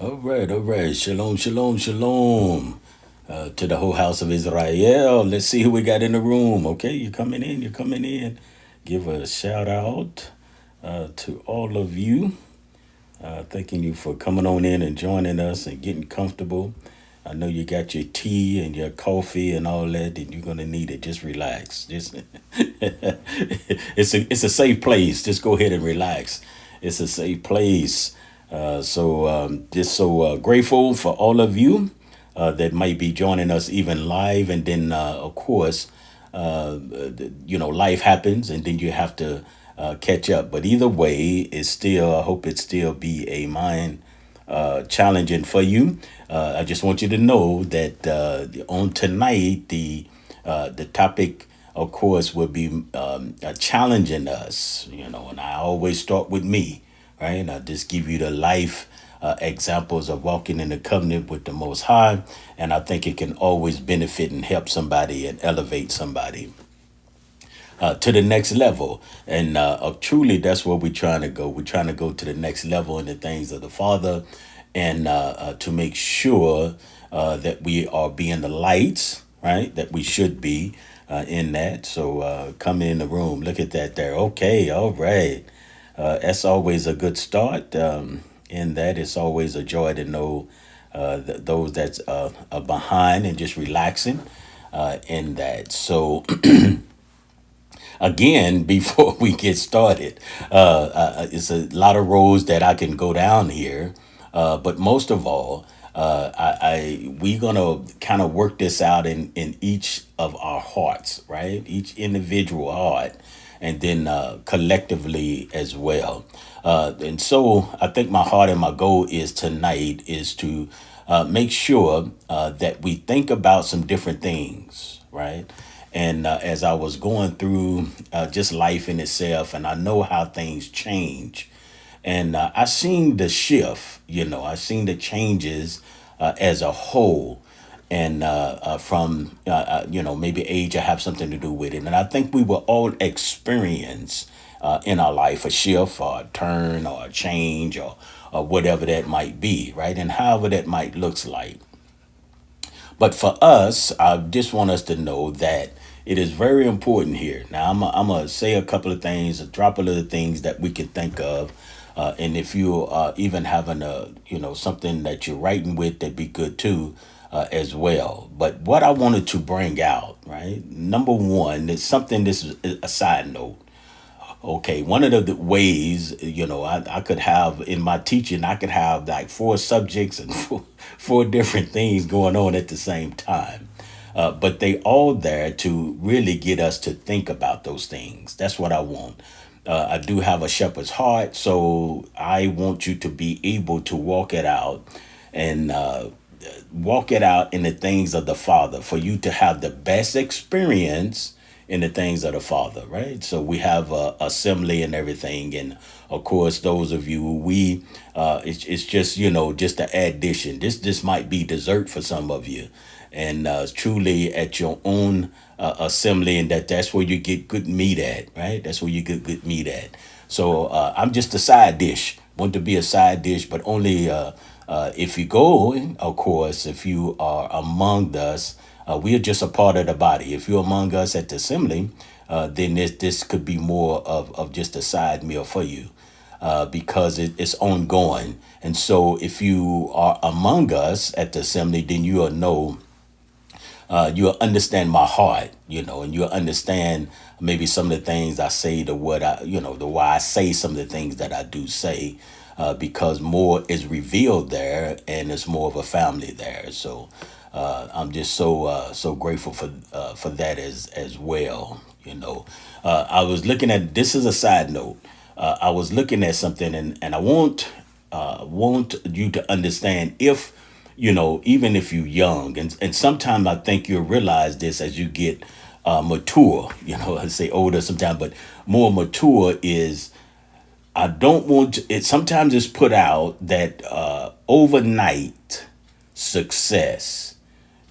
All right, all right. Shalom, shalom, shalom. To the whole house of Israel. Let's see who we got in the room. Okay, you're coming in, you're coming in. Give a shout out to all of you. Thanking you for coming on in and joining us and getting comfortable. I know you got your tea and your coffee and all that, and you're gonna need it. Just relax. Just it's a safe place. Just go ahead and relax. It's a safe place. Just so grateful for all of you that might be joining us even live, and then of course, life happens, and then you have to catch up. But either way, it's still. I hope it still be a mind challenging for you. I just want you to know that on tonight, the topic, of course, will be challenging us. And I always start with me, right? I just give you the life examples of walking in the covenant with the Most High, and I think it can always benefit and help somebody and elevate somebody to the next level. And truly, that's where we're trying to go. We're trying to go to the next level in the things of the Father, and to make sure that we are being the lights, right? That we should be in that. So come in the room. Look at that there. Okay, all right. That's always a good start. In that, it's always a joy to know those that's are behind and just relaxing in that. So again, before we get started, it's a lot of roads that I can go down here, but most of all, we're gonna kind of work this out in each of our hearts, right? Each individual heart, and then collectively as well. And so, I think my heart and my goal is tonight is to make sure that we think about some different things, right? And as I was going through just life in itself, and I know how things change, and I seen the shift, I seen the changes as a whole, and maybe age will have something to do with it. And I think we will all experience in our life a shift or a turn or a change or whatever that might be, right? And however that might looks like. But for us, I just want us to know that it is very important here. Now, I'm going to say a couple of things, drop a little things that we can think of. And if you even having something that you're writing with, that'd be good too, as well. But what I wanted to bring out, right? Number one, is something, this is a side note. Okay, one of the ways, I could have in my teaching, I could have like four subjects and four different things going on at the same time. But they all there to really get us to think about those things. That's what I want. I do have a shepherd's heart, so I want you to be able to walk it out and walk it out in the things of the Father for you to have the best experience in the things of the Father, right? So we have a assembly and everything, and of course, those of you it's just just an addition. This might be dessert for some of you, and truly at your own assembly, and that's where you get good meat at, right? That's where you get good meat at. So I'm just a side dish. Want to be a side dish, but only if you go, of course, if you are among us, we are just a part of the body. If you're among us at the assembly, then this could be more of just a side meal for you, because it's ongoing. And so if you are among us at the assembly, then you'll know, you'll understand my heart, and you'll understand maybe some of the things I say, to what the why I say some of the things that I do say, because more is revealed there, and it's more of a family there. So I'm just so grateful for that as well. I was looking at, this is a side note. I was looking at something, and I want you to understand, if even if you're young, and sometimes I think you'll realize this as you get mature, I say older sometimes, but more mature is, I don't want it. Sometimes it's put out that overnight success.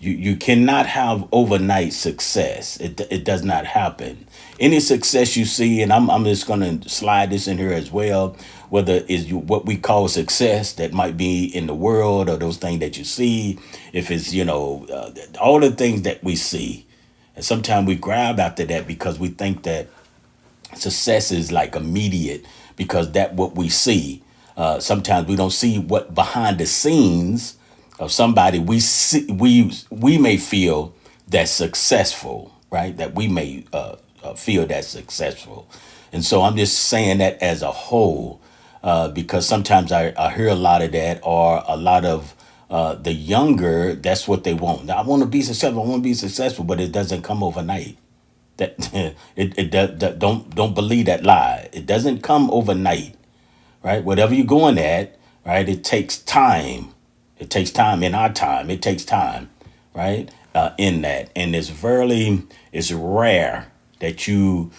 You cannot have overnight success. It does not happen. Any success you see, and I'm just gonna slide this in here as well. whether it's you, what we call success that might be in the world or those things that you see, if it's, all the things that we see. And sometimes we grab after that because we think that success is like immediate because that what we see. Sometimes we don't see what behind the scenes of somebody we see, we may feel that's successful, right? That we may feel that's successful. And so I'm just saying that as a whole, because sometimes I hear a lot of that, or a lot of the younger, that's what they want. I want to be successful. I want to be successful, but it doesn't come overnight. That don't believe that lie. It doesn't come overnight, right? Whatever you're going at, right? It takes time. It takes time in our time. It takes time, right? In that, and it's rare that you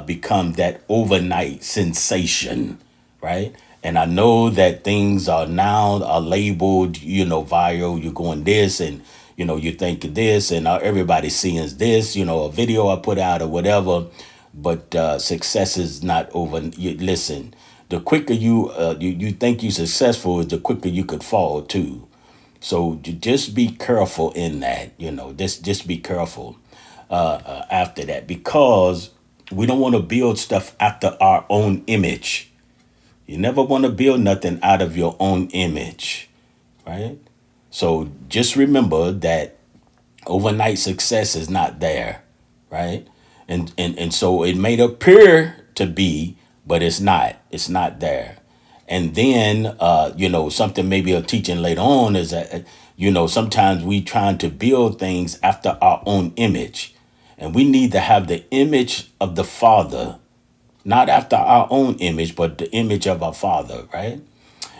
become that overnight sensation, right? And I know that things are labeled, viral. You're going this, and you think this, and everybody seeing this, a video I put out or whatever. But success is not over. Listen, the quicker you think you're successful, is the quicker you could fall too. So just be careful in that, just be careful after that, because we don't want to build stuff after our own image. You never want to build nothing out of your own image, right? So just remember that overnight success is not there, right? And so it may appear to be, but it's not. It's not there. And then, something maybe a teaching later on is that, sometimes we trying to build things after our own image. And we need to have the image of the Father, not after our own image, but the image of our Father, right?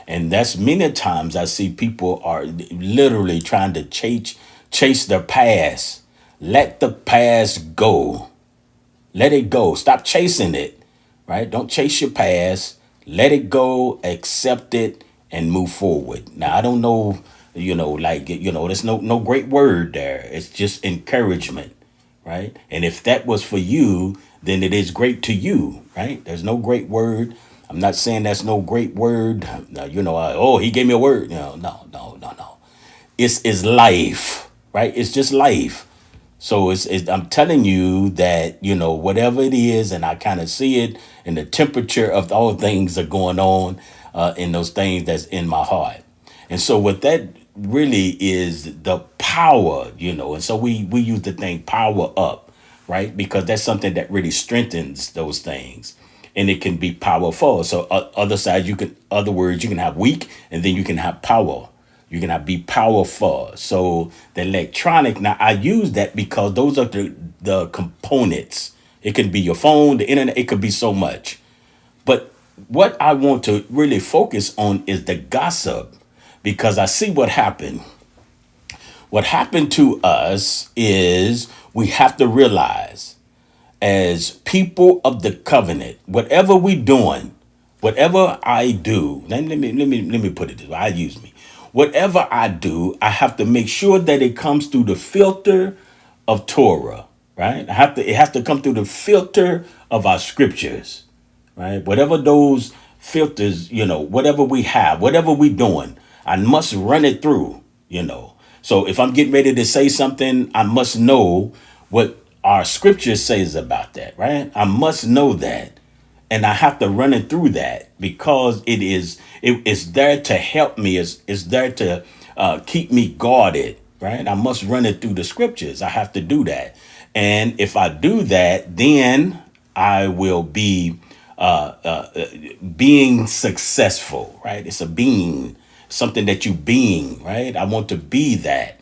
And that's many times I see people are literally trying to chase their past. Let the past go. Let it go. Stop chasing it, right? Don't chase your past. Let it go, accept it, and move forward. Now, I don't know, there's no great word there. It's just encouragement, right? And if that was for you, then it is great to you, right? There's no great word. I'm not saying that's no great word. He gave me a word. No. It's life, right? It's just life. So I'm telling you that, whatever it is, and I kind of see it, and the temperature of all things are going on in those things that's in my heart. And so what that really is, the power, and so we use the thing power up, right? Because that's something that really strengthens those things. And it can be powerful. So other words, you can have weak, and then you can have power. You can be powerful. So the electronic, now I use that because those are the components. It can be your phone, the internet, it could be so much. But what I want to really focus on is the gossip, because I see what happened. What happened to us is we have to realize, as people of the covenant, whatever we doing, whatever I do, let me put it this way. I use me. Whatever I do, I have to make sure that it comes through the filter of Torah, right? It has to come through the filter of our scriptures, right? Whatever those filters, whatever we have, whatever we doing, I must run it through. So if I'm getting ready to say something, I must know what our scripture says about that, right? I must know that. And I have to run it through that, because it's there to help me. It's there to keep me guarded, right? I must run it through the scriptures. I have to do that. And if I do that, then I will be being successful, right? It's a being, something that you being, right? I want to be that,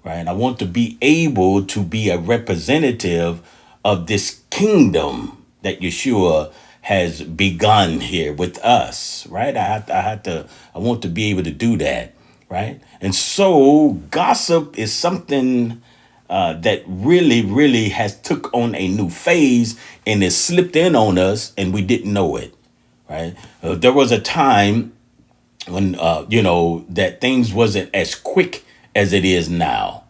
right? I want to be able to be a representative of this kingdom that Yeshua has begun here with us, right? I want to be able to do that, right? And so gossip is something that really, really has took on a new phase, and it slipped in on us and we didn't know it, right? There was a time when, that things wasn't as quick as it is now.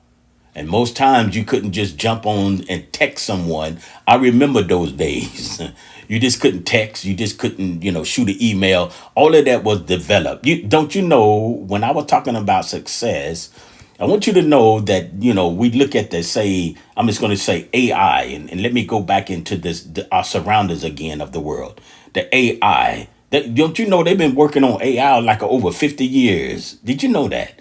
And most times you couldn't just jump on and text someone. I remember those days. You just couldn't text. You just couldn't, shoot an email. All of that was developed. Don't you know, when I was talking about success, I want you to know that, we look at the, say, I'm just going to say AI, and let me go back into our surroundings again of the world. The AI. Don't you know they've been working on AI like over 50 years? Did you know that?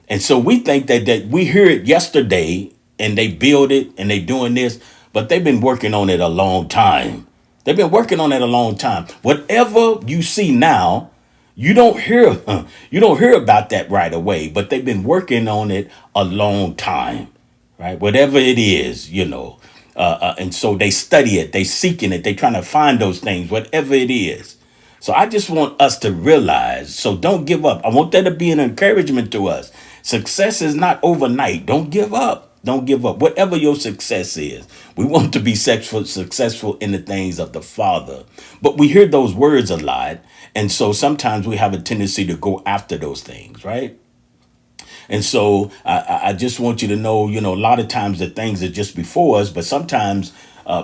And so we think that we hear it yesterday and they build it and they doing this, but they've been working on it a long time. They've been working on it a long time. Whatever you see now, you don't hear you don't hear about that right away, but they've been working on it a long time, right? Whatever it is, and so they study it, they seeking it, they trying to find those things, whatever it is. So I just want us to realize, so don't give up. I want that to be an encouragement to us. Success is not overnight. Don't give up. Don't give up. Whatever your success is, we want to be successful in the things of the Father. But we hear those words a lot. And so sometimes we have a tendency to go after those things, right? And so I just want you to know, a lot of times the things are just before us, but sometimes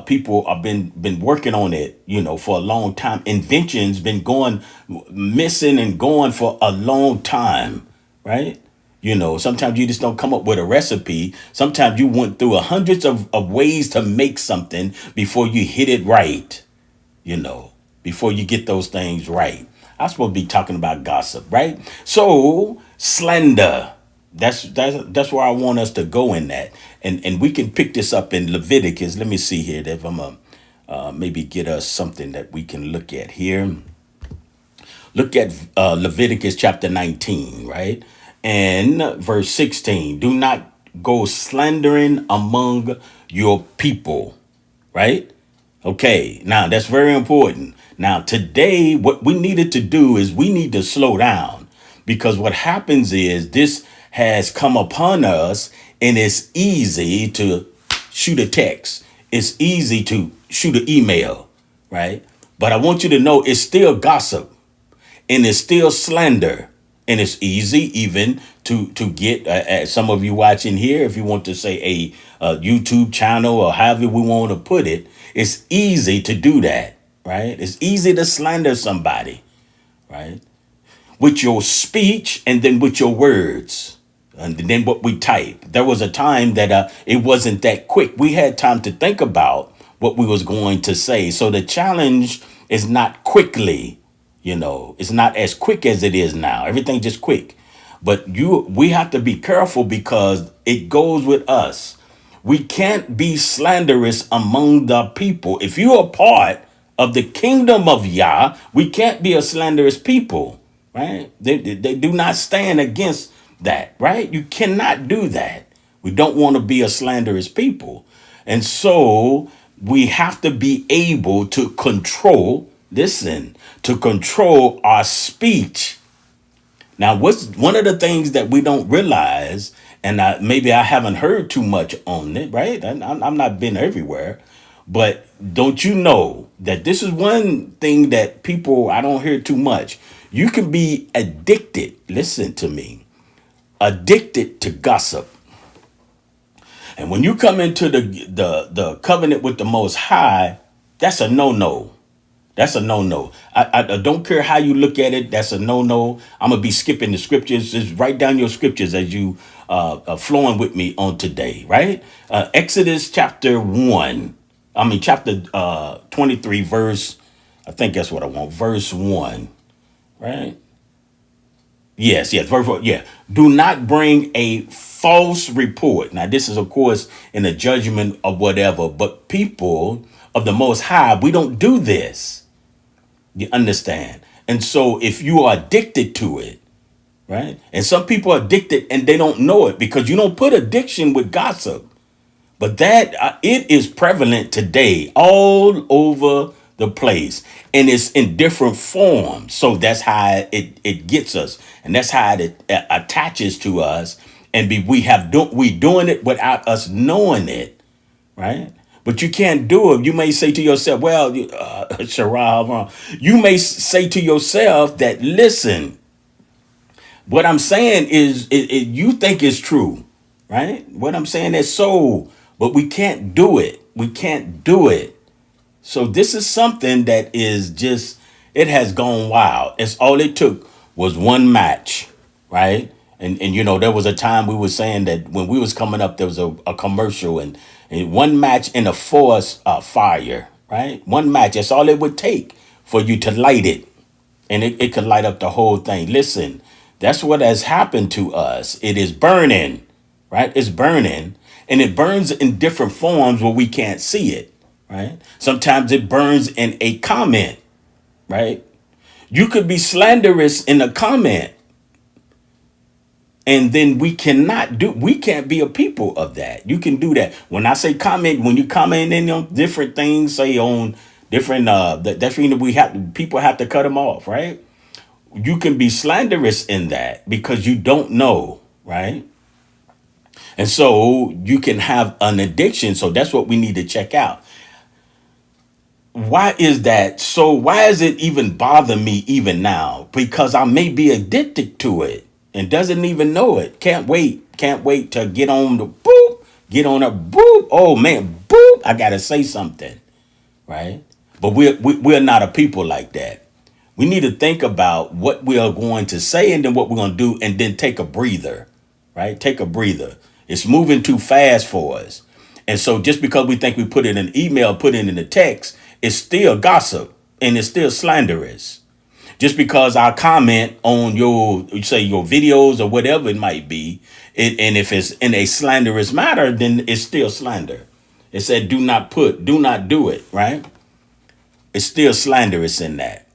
people have been working on it, for a long time. Inventions been going missing and going for a long time, right? Sometimes you just don't come up with a recipe. Sometimes you went through hundreds of ways to make something before you hit it right, before you get those things right. I'm supposed to be talking about gossip, right? So slander. That's where I want us to go in that, and we can pick this up in Leviticus. Let me see here if I'm maybe get us something that we can look at here. Look at Leviticus chapter 19, right, and verse 16. Do not go slandering among your people, right? Okay, now that's very important. Now today, what we needed to do is we need to slow down, because what happens is this has come upon us, and it's easy to shoot a text. It's easy to shoot an email, right? But I want you to know it's still gossip and it's still slander. And it's easy even to get some of you watching here, if you want to say a YouTube channel or however we want to put it, it's easy to do that, right? It's easy to slander somebody, right? With your speech and then with your words. And then what we type. There was a time that it wasn't that quick. We had time to think about what we was going to say. So the challenge is not quickly, it's not as quick as it is now. Everything just quick. But we have to be careful, because it goes with us. We can't be slanderous among the people. If you are part of the kingdom of Yah, we can't be a slanderous people, right? They do not stand against that, right? You cannot do that. We don't want to be a slanderous people. And so we have to be able to control our speech. Now, what's one of the things that we don't realize, and maybe I haven't heard too much on it, right? I'm not been everywhere, but don't you know that this is one thing that people, I don't hear too much. You can be addicted, listen to me, addicted to gossip. And when you come into the covenant with the Most High, that's a no-no. That's a no-no. I don't care how you look at it. That's a no-no. I'm going to be skipping the scriptures. Just write down your scriptures as you are flowing with me on today, right? Exodus chapter 23, verse, I think that's what I want, verse 1, right? Yes, verse 4, yeah. Do not bring a false report. Now, this is, of course, in the judgment of whatever, but people of the Most High, we don't do this. You understand? And so if you are addicted to it, right? And some people are addicted and they don't know it, because you don't put addiction with gossip. But that it is prevalent today all over the place, and it's in different forms. So that's how it gets us, and that's how it attaches to us, and we doing it without us knowing it, right? But you can't do it. You may say to yourself, well, Sharah, you may say to yourself that, listen, what I'm saying is you think it's true, right? What I'm saying is so, but we can't do it. We can't do it. So this is something that is just, it has gone wild. It's all it took was one match, right? And you know, there was a time we were saying that when we was coming up, there was a commercial, and one match in a forest fire, right? One match, that's all it would take for you to light it. And it could light up the whole thing. Listen, that's what has happened to us. It is burning, right? It's burning, and it burns in different forms where we can't see it, right? Sometimes it burns in a comment, right? You could be slanderous in a comment, and then we can't be a people of that. You can do that. When I say comment, when you comment in on different things, say on different that's when people have to cut them off, right? You can be slanderous in that because you don't know, right? And so you can have an addiction. So that's what we need to check out. Why is that? So why does it even bother me even now? Because I may be addicted to it and doesn't even know it. Can't wait to get on the boop, get on a boop. Oh man, boop. I gotta say something, right? But we're not a people like that. We need to think about what we are going to say and then what we're going to do, and then take a breather, right? Take a breather. It's moving too fast for us. And so just because we think we put it in an email, put it in a text, it's still gossip and it's still slanderous. Just because I comment on you say your videos or whatever it might be, and if it's in a slanderous matter, then it's still slander. It said, do not do it, right? It's still slanderous in that.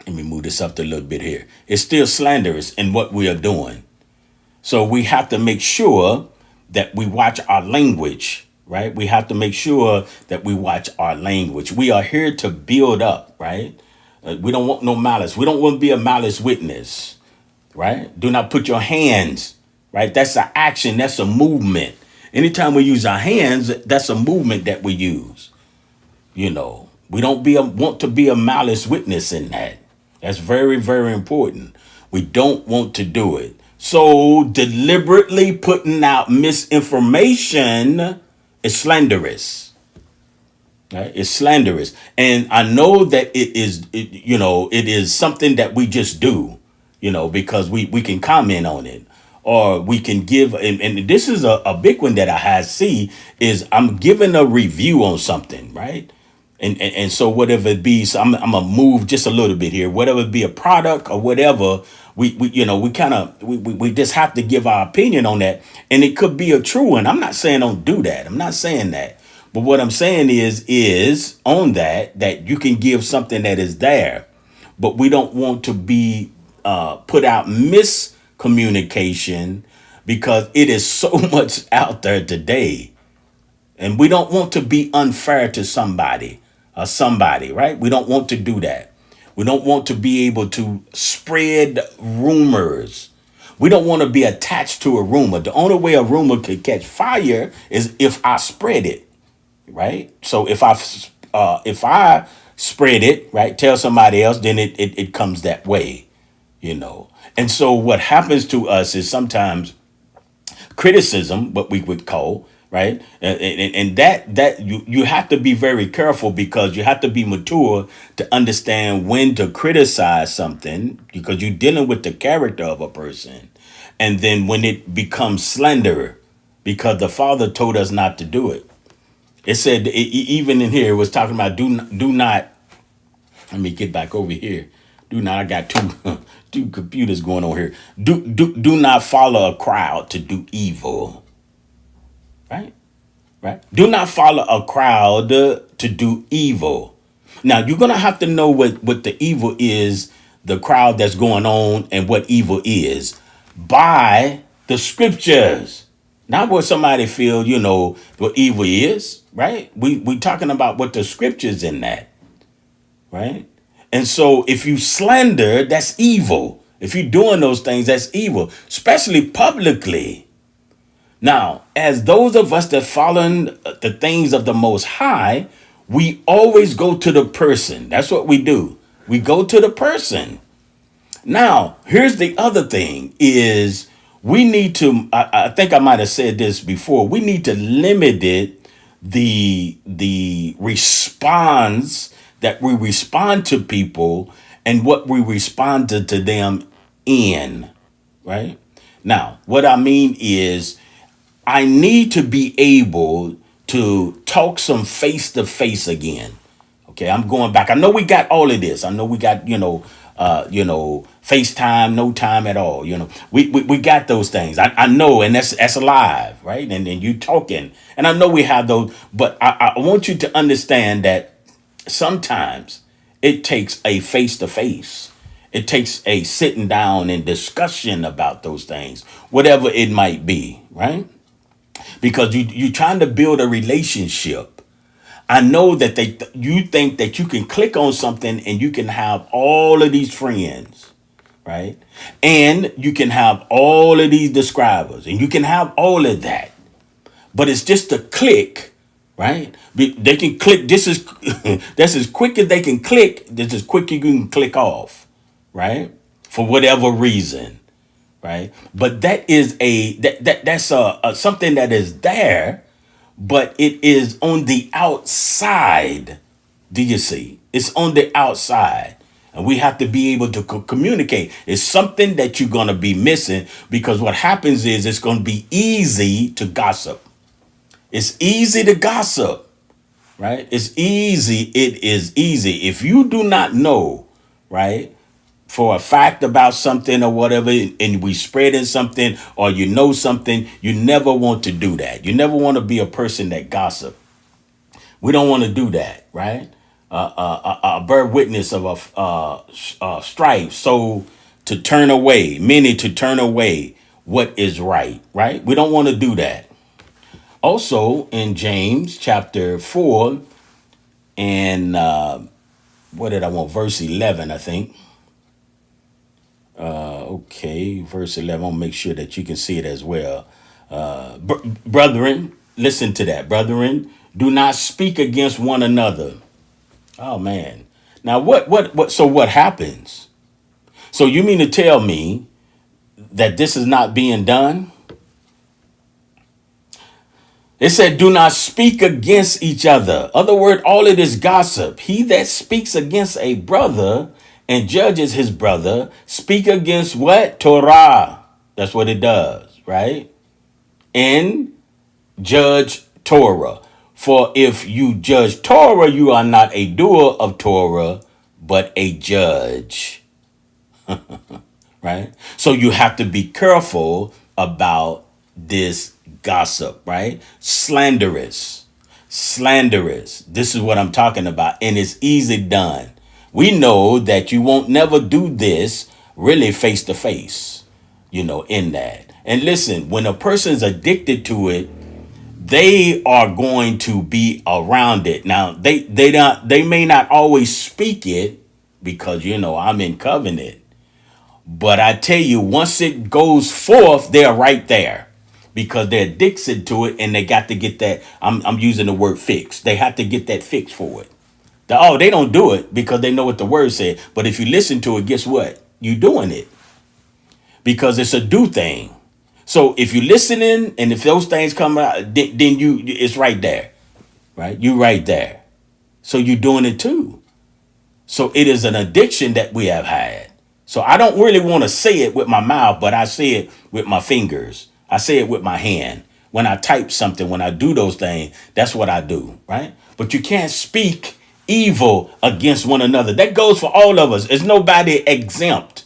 Let me move this up a little bit here. It's still slanderous in what we are doing. So we have to make sure that we watch our language, right? We have to make sure that we watch our language. We are here to build up, right? We don't want no malice. We don't want to be a malice witness, right? Do not put your hands, right? That's an action. That's a movement. Anytime we use our hands, that's a movement that we use. You know, we don't want to be a malice witness in that. That's very, very important. We don't want to do it. So deliberately putting out misinformation is slanderous. Right? It's slanderous. And I know that it is something that we just do, because we can comment on it, or we can give. And this is a big one that I see is I'm giving a review on something, right? And so whatever it be, so I'm gonna move just a little bit here. Whatever it be, a product or whatever, we just have to give our opinion on that, and it could be a true one. I'm not saying don't do that. I'm not saying that, but what I'm saying is on that you can give something that is there, but we don't want to be put out miscommunication because it is so much out there today, and we don't want to be unfair to somebody. Right? We don't want to do that. We don't want to be able to spread rumors. We don't want to be attached to a rumor. The only way a rumor could catch fire is if I spread it, right? So if I spread it, right, tell somebody else, then it comes that way, And so what happens to us is sometimes criticism, what we would call, right? And that you have to be very careful, because you have to be mature to understand when to criticize something, because you're dealing with the character of a person. And then when it becomes slander, because the Father told us not to do it. It said, even in here, it was talking about do not, let me get back over here. Do not, I got two computers going on here. Do not follow a crowd to do evil. Right? Do not follow a crowd to do evil. Now, you're going to have to know what the evil is, the crowd that's going on, and what evil is by the scriptures. Not what somebody feel, what evil is, right? We talking about what the scriptures in that, right? And so if you slander, that's evil. If you're doing those things, that's evil, especially publicly. Now, as those of us that follow the things of the Most High, we always go to the person. That's what we do. We go to the person. Now, here's the other thing is we need to, I think I might have said this before, we need to limit the response that we respond to people and what we respond to them in, right? Now, what I mean is I need to be able to talk some face to face again. Okay, I'm going back. I know we got all of this. I know we got, FaceTime, no time at all. We got those things. I know, and that's alive, right? And then you talking. And I know we have those, but I want you to understand that sometimes it takes a face to face. It takes a sitting down and discussion about those things, whatever it might be, right? Because you're trying to build a relationship. I know that you think that you can click on something and you can have all of these friends, right? And you can have all of these describers and you can have all of that. But it's just a click, right? They can click. This is that's as quick as they can click. This is quick you can click off, right? For whatever reason, right? But that is that's something that is there, but it is on the outside. Do you see? It's on the outside. And we have to be able to communicate. It's something that you're going to be missing because what happens is it's going to be easy to gossip. It's easy to gossip, right? It's easy. It is easy. If you do not know, right, for a fact about something or whatever, and we spreading something or you know something, you never want to do that. You never want to be a person that gossip. We don't want to do that, right? Bear witness of a strife, so to turn away, many to turn away what is right, right? We don't want to do that. Also in James chapter 4 and what did I want? Verse 11, I think. Okay, verse 11. I'll make sure that you can see it as well. Brethren, listen to that. Brethren, do not speak against one another. Oh man. Now so what happens? So you mean to tell me that this is not being done? It said, do not speak against each other. Other word, all of this gossip. He that speaks against a brother and judges his brother, speak against what? Torah. That's what it does, right? And judge Torah. For if you judge Torah, you are not a doer of Torah, but a judge. Right? So you have to be careful about this gossip, right? Slanderous. This is what I'm talking about. And it's easy done. We know that you won't never do this really face to face, in that. And listen, when a person's addicted to it, they are going to be around it. Now, they may not always speak it because, I'm in covenant. But I tell you, once it goes forth, they're right there because they're addicted to it and they got to get that. I'm using the word fix. They have to get that fix for it. They don't do it because they know what the word said. But if you listen to it, guess what? You're doing it because it's a do thing. So if you're listening and if those things come out, then it's right there, right? You right there. So you're doing it too. So it is an addiction that we have had. So I don't really want to say it with my mouth, but I say it with my fingers. I say it with my hand. When I type something, when I do those things, that's what I do, right? But you can't speak evil against one another. That goes for all of us. There's nobody exempt,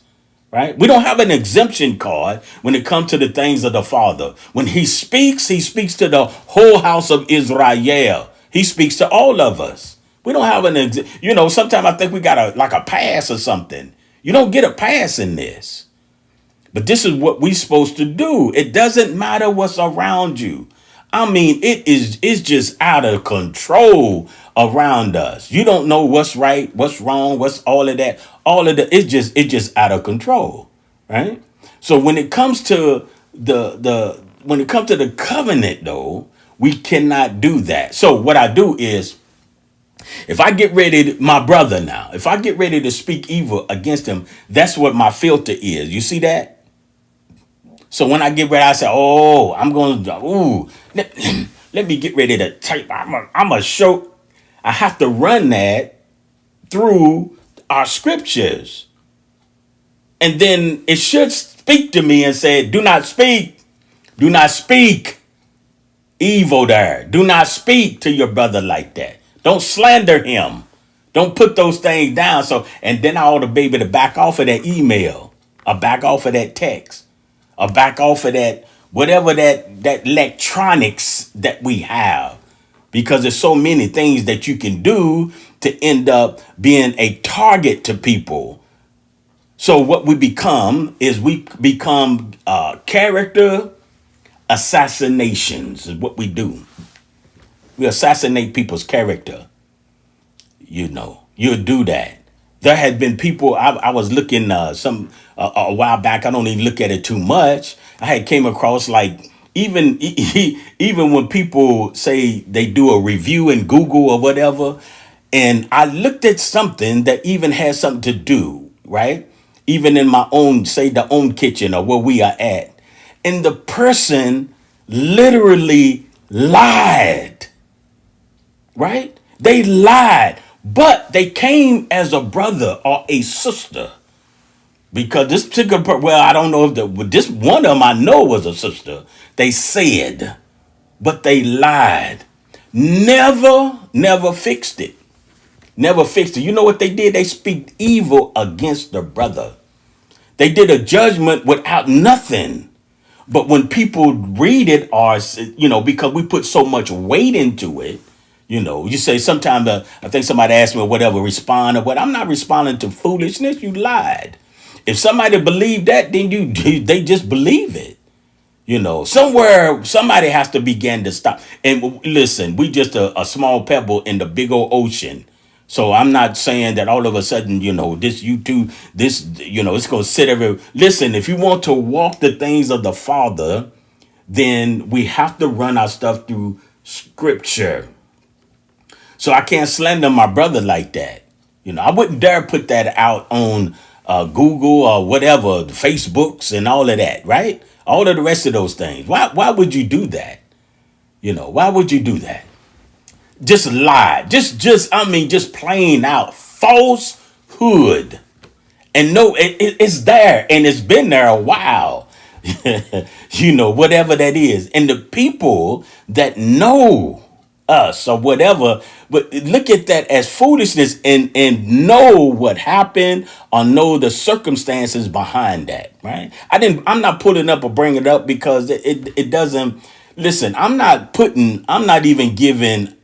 right? We don't have an exemption card when it comes to the things of the Father. When he speaks to the whole house of Israel. He speaks to all of us. We don't have sometimes I think we got a pass or something. You don't get a pass in this. But this is what we're supposed to do. It doesn't matter what's around you. I mean, it's just out of control around us. You don't know what's right, what's wrong, what's all of that. All of that, it's just out of control, right? So when it comes to the covenant, though, we cannot do that. So what I do is, if I get ready my brother now, if I get ready to speak evil against him, that's what my filter is. You see that? So when I get ready, I say, I'm going to, Let me get ready to type. I'm a show. I have to run that through our scriptures. And then it should speak to me and say, do not speak. Do not speak evil there. Do not speak to your brother like that. Don't slander him. Don't put those things down. So, and then I ought to be able to back off of that email, or back off of that text, or back off of that, whatever that electronics that we have. Because there's so many things that you can do to end up being a target to people. So what we become is we become character assassinations is what we do. We assassinate people's character. You'll do that. There had been people. I was looking a while back. I don't even look at it too much. I had came across like even when people say they do a review in Google or whatever, and I looked at something that even has something to do, right? Even in my own, say, the own kitchen or where we are at, and the person literally lied, right? They lied, but they came as a brother or a sister. Because this particular, well, I don't know if this one of them I know was a sister. They said, but they lied. Never fixed it. Never fixed it. You know what they did? They speak evil against the brother. They did a judgment without nothing. But when people read it, or because we put so much weight into it, you say sometimes I think somebody asked me or whatever, respond or what. I'm not responding to foolishness. You lied. If somebody believed that, then they just believe it. Somewhere somebody has to begin to stop. And listen, we just a small pebble in the big old ocean. So I'm not saying that all of a sudden, this YouTube, it's going to sit every. Listen, if you want to walk the things of the Father, then we have to run our stuff through scripture. So I can't slander my brother like that. I wouldn't dare put that out on Google or whatever, the Facebooks and all of that, right? All of the rest of those things. Why would you do that? Why would you do that? Just lie. Just plain out falsehood. And no, it's there and it's been there a while. Whatever that is. And the people that know us or whatever, but look at that as foolishness and know what happened or know the circumstances behind that, right? I'm not putting up or bringing it up because it doesn't, listen, I'm not even giving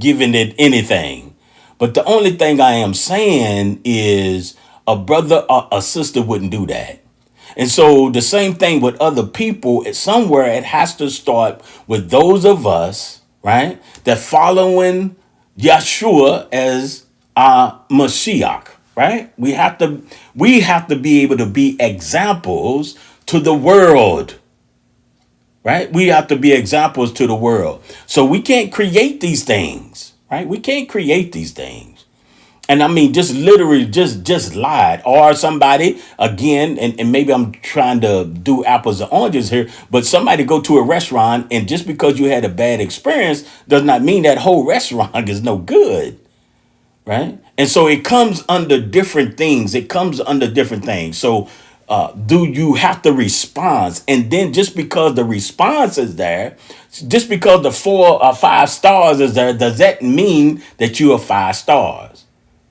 it anything. But the only thing I am saying is a brother or a sister wouldn't do that. And so the same thing with other people, somewhere it has to start with those of us, right, that following Yeshua as our Mashiach, right? We have to be able to be examples to the world. Right? We have to be examples to the world. So we can't create these things, right? We can't create these things. And I mean, just literally just lied. Or somebody, again, and maybe I'm trying to do apples and oranges here, but somebody go to a restaurant and just because you had a bad experience does not mean that whole restaurant is no good. Right? And so it comes under different things. So do you have to respond? And then just because the response is there, just because the 4 or 5 stars is there, does that mean that you are 5 stars?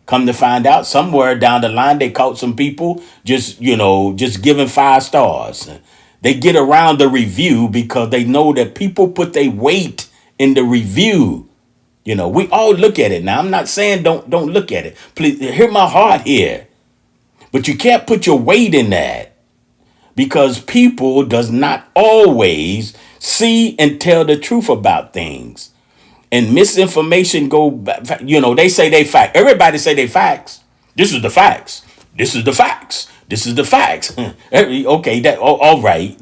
Come to find out, somewhere down the line, they caught some people just giving 5 stars. They get around the review because they know that people put their weight in the review. We all look at it. Now, I'm not saying don't look at it. Please hear my heart here. But you can't put your weight in that because people does not always see and tell the truth about things. And misinformation they say they fact. Everybody say they facts. This is the facts. This is the facts. This is the facts. Okay, all right,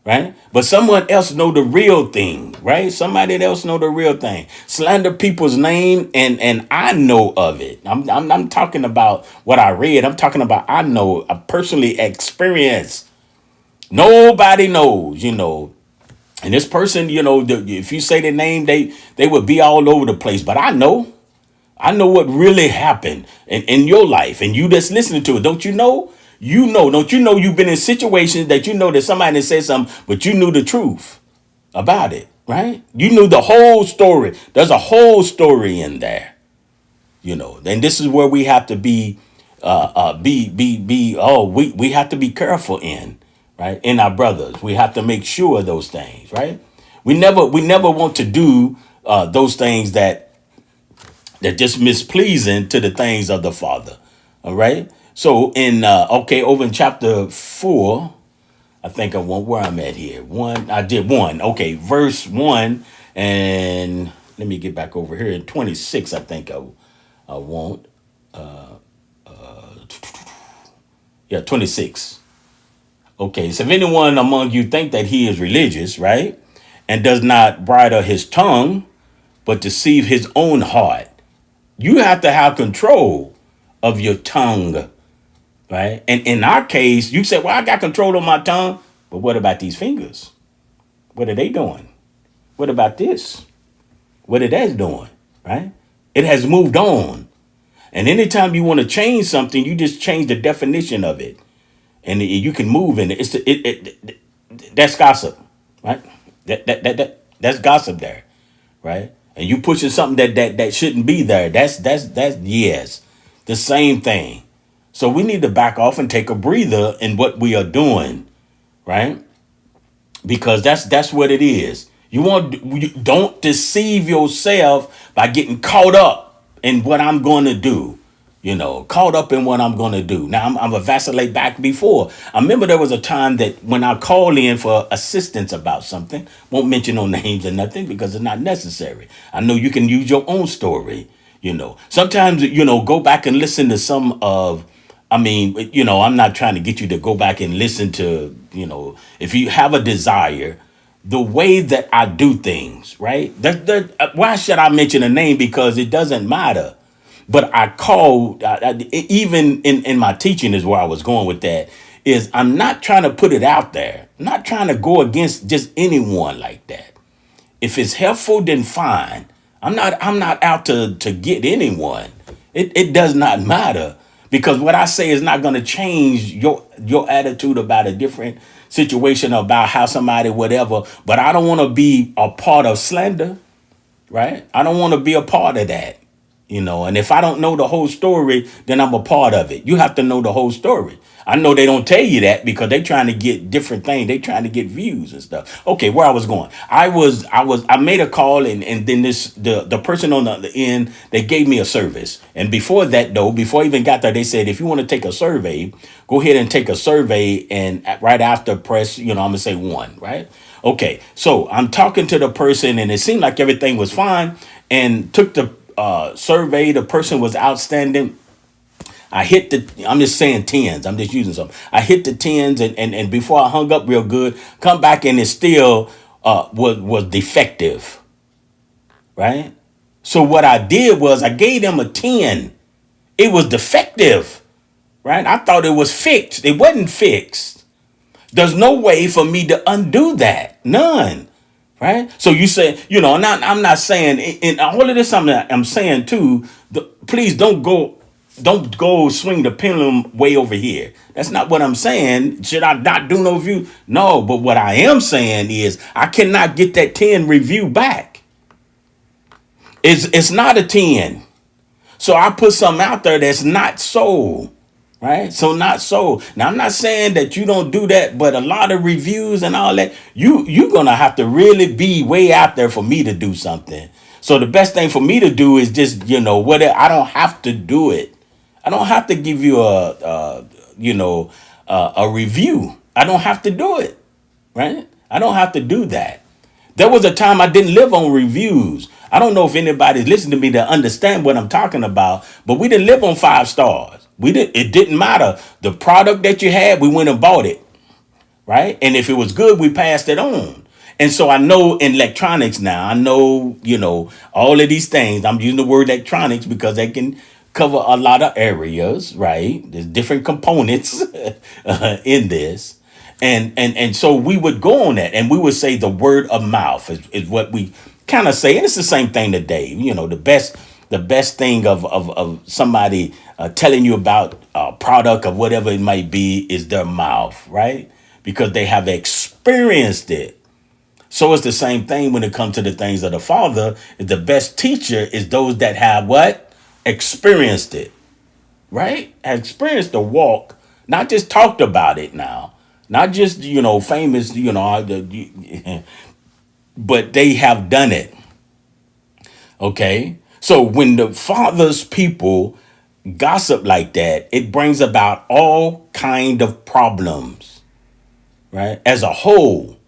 right? But someone else know the real thing, right? Somebody else know the real thing. Slander people's name, and I know of it. I'm talking about what I read. I'm talking about I know, I personally experienced. Nobody knows, And this person, if you say their name, they would be all over the place. But I know what really happened in your life, and you that's listening to it. Don't you know? Don't you know you've been in situations that you know that somebody said something, but you knew the truth about it, right? You knew the whole story. There's a whole story in there, And this is where we have to we have to be careful right? In our brothers, we have to make sure of those things, right? We never want to do those things that just mispleasing to the things of the Father. All right. So over in chapter 4, I think I want where I'm at here. I did 1. Okay, verse 1, and let me get back over here in 26. I think I want. Yeah, 26. Okay, so if anyone among you think that he is religious, right, and does not bridle his tongue, but deceive his own heart, you have to have control of your tongue, right? And in our case, you say, well, I got control of my tongue, but what about these fingers? What are they doing? What about this? What are that doing, right? It has moved on. And anytime you want to change something, you just change the definition of it. And you can move in it. That's gossip, right? That's gossip there, right? And you pushing something that shouldn't be there. That's yes, the same thing. So we need to back off and take a breather in what we are doing, right? Because that's what it is. You don't deceive yourself by getting caught up in what I'm going to do. Caught up in what I'm going to do. Now, I'm a vacillate back before. I remember there was a time that when I call in for assistance about something, won't mention no names or nothing because it's not necessary. I know you can use your own story. Sometimes, go back and listen to some of, I'm not trying to get you to go back and listen to, if you have a desire, the way that I do things, right? Why should I mention a name? Because it doesn't matter. But I call, even in my teaching is where I was going with that, is I'm not trying to put it out there. I'm not trying to go against just anyone like that. If it's helpful, then fine. I'm not out to get anyone. It does not matter, because what I say is not going to change your attitude about a different situation, about how somebody, whatever. But I don't want to be a part of slander, right? I don't want to be a part of that. And if I don't know the whole story, then I'm a part of it. You have to know the whole story. I know they don't tell you that because they're trying to get different things. They're trying to get views and stuff. Okay, where I was going. I made a call, and then the person on the other end, they gave me a service. And before that though, before I even got there, they said, if you want to take a survey, go ahead and take a survey, and right after press, I'm gonna say 1, right? Okay, so I'm talking to the person, and it seemed like everything was fine, and took the survey. The person was outstanding. I'm just saying tens. I'm just using some. I hit the tens, and before I hung up real good, come back and it still was defective, right? So what I did was I gave them a 10. It was defective, right? I thought it was fixed. It wasn't fixed. There's no way for me to undo that. None. Right. So you say, I'm not saying in all of this, I'm saying too, please don't go swing the pendulum way over here. That's not what I'm saying. Should I not do no review? No. But what I am saying is I cannot get that 10 review back. It's not a 10. So I put something out there that's not so. Right. So not so. Now, I'm not saying that you don't do that, but a lot of reviews and all that, you're going to have to really be way out there for me to do something. So the best thing for me to do is just, whatever. I don't have to do it. I don't have to give you a review. I don't have to do it. Right. I don't have to do that. There was a time I didn't live on reviews. I don't know if anybody's listening to me to understand what I'm talking about, but we didn't live on 5 stars. It didn't matter. The product that you had, we went and bought it. Right. And if it was good, we passed it on. And so I know in electronics now, I know, all of these things. I'm using the word electronics because they can cover a lot of areas. Right. There's different components in this. And so we would go on that and we would say the word of mouth is what we kind of say. And it's the same thing today. You know, the best thing of somebody telling you about a product or whatever it might be is their mouth, right? Because they have experienced it. So it's the same thing when it comes to the things of the Father. The best teacher is those that have what? Experienced it, right? Have experienced the walk, not just talked about it now, not just, famous, but they have done it. Okay. So when the Father's people gossip like that, it brings about all kind of problems, right? As a whole.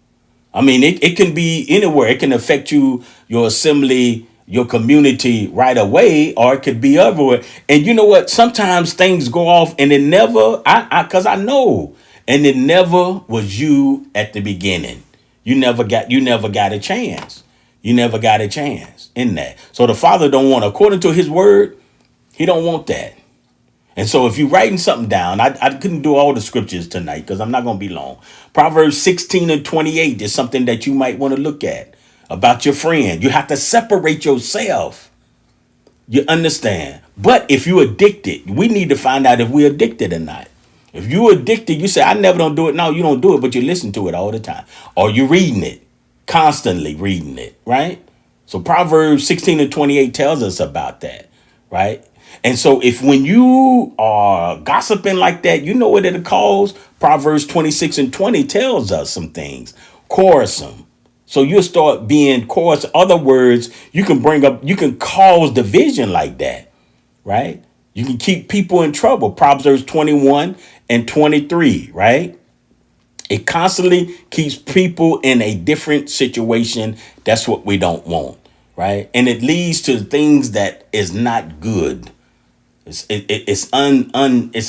I mean, it can be anywhere. It can affect you, your assembly, your community right away, or it could be everywhere. And you know what? Sometimes things go off and it never, cause I know, and it never was you at the beginning. You never got a chance. You never got a chance in that. So the Father don't want, according to his word, he don't want that. And so if you're writing something down, I couldn't do all the scriptures tonight because I'm not going to be long. Proverbs 16:28 is something that you might want to look at about your friend. You have to separate yourself. You understand? But if you're addicted, we need to find out if we're addicted or not. If you're addicted, you say, I never don't do it. No, you don't do it, but you listen to it all the time. Or you're reading it, constantly reading it, right? So Proverbs 16:28 tells us about that, right? And so if when you are gossiping like that, you know what it'll cause? Proverbs 26:20 tells us some things. Quarrelsome. So you'll start being coarse. Other words, you can cause division like that, right? You can keep people in trouble. Proverbs 21:23, right? It constantly keeps people in a different situation. That's what we don't want, right? And it leads to things that is not good. It's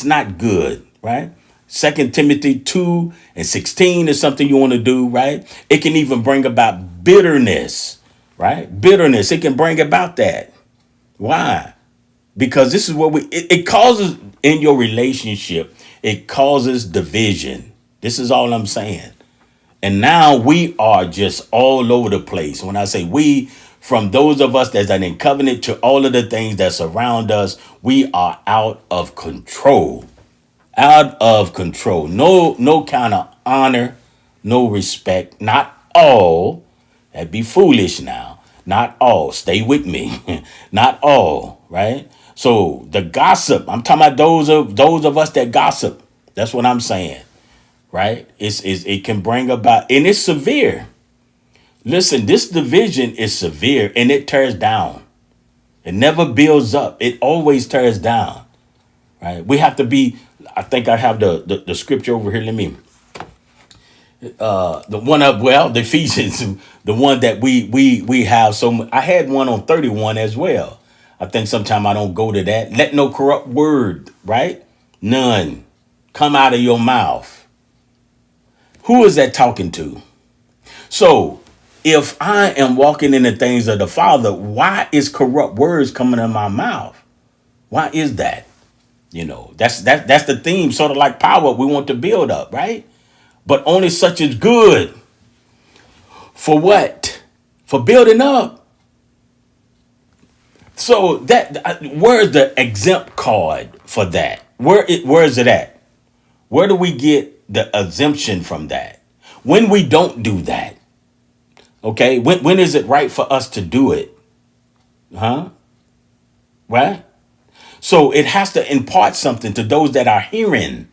not good, right? 2 Timothy 2:16 is something you want to do, right? It can even bring about bitterness, right? Bitterness, it can bring about that. Why? Because this is what it causes in your relationship, it causes division. This is all I'm saying. And now we are just all over the place. When I say we, from those of us that's in covenant to all of the things that surround us, we are out of control. Out of control. No kind of honor, no respect. Not all. That'd be foolish now. Not all. Stay with me. Not all, right? So the gossip, I'm talking about those of us that gossip. That's what I'm saying. Right? It can bring about, and it's severe. Listen, this division is severe and it tears down. It never builds up. It always tears down. Right? We have to be, I think I have the scripture over here. Let me the one of the Ephesians, the one that we have. So I had one on 31 as well. I think sometime I don't go to that. Let no corrupt word, right? None come out of your mouth. Who is that talking to? So if I am walking in the things of the Father, why is corrupt words coming in my mouth? Why is that? That's the theme, sort of like power we want to build up, right? But only such is good. For what? For building up. So where's the exempt card for that? Where is it at? Where do we get the exemption from that? When we don't do that, okay? When is it right for us to do it? Huh? Right? So it has to impart something to those that are hearing.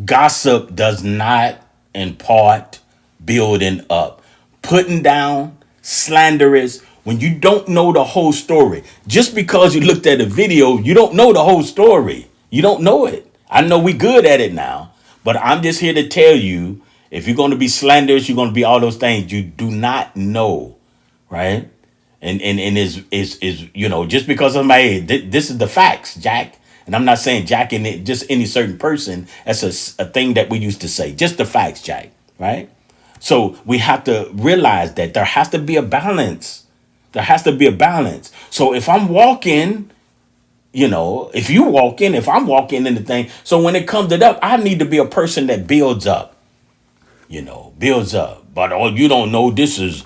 Gossip does not impart building up. Putting down, slanderous, when you don't know the whole story. Just because you looked at a video, you don't know the whole story. You don't know it. I know we good at it now, but I'm just here to tell you, if you're going to be slanderous, you're going to be all those things you do not know, right? And is just because of my this is the facts, Jack. And I'm not saying Jack in it, just any certain person. That's a thing that we used to say. Just the facts, Jack, right? So we have to realize that there has to be a balance. There has to be a balance. So if I'm walking, if I'm walking in the thing, so when it comes to that, I need to be a person that builds up. builds up. But oh, you don't know this is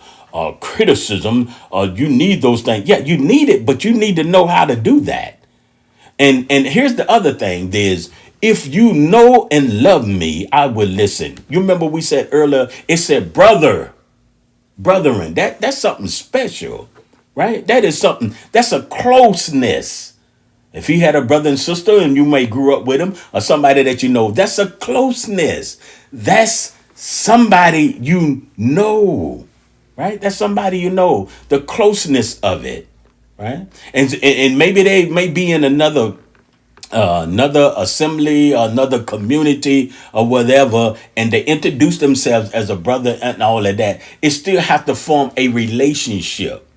criticism. You need those things. Yeah, you need it, but you need to know how to do that. And here's the other thing: there's if you know and love me, I will listen. You remember we said earlier, it said brethren. That's something special, right? That is something, that's a closeness. If he had a brother and sister and you may grew up with him or somebody that you know, that's a closeness. That's somebody you know, right? That's somebody you know, the closeness of it, right? And maybe they may be in another assembly, another community, or whatever, and they introduce themselves as a brother and all of that. It still have to form a relationship,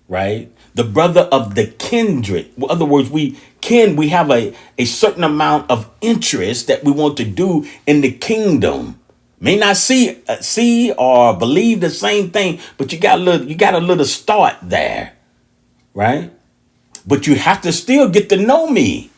right? The brother of the kindred. In other words, we have a certain amount of interest that we want to do in the kingdom. May not see or believe the same thing, but you got a little start there, right? But you have to still get to know me,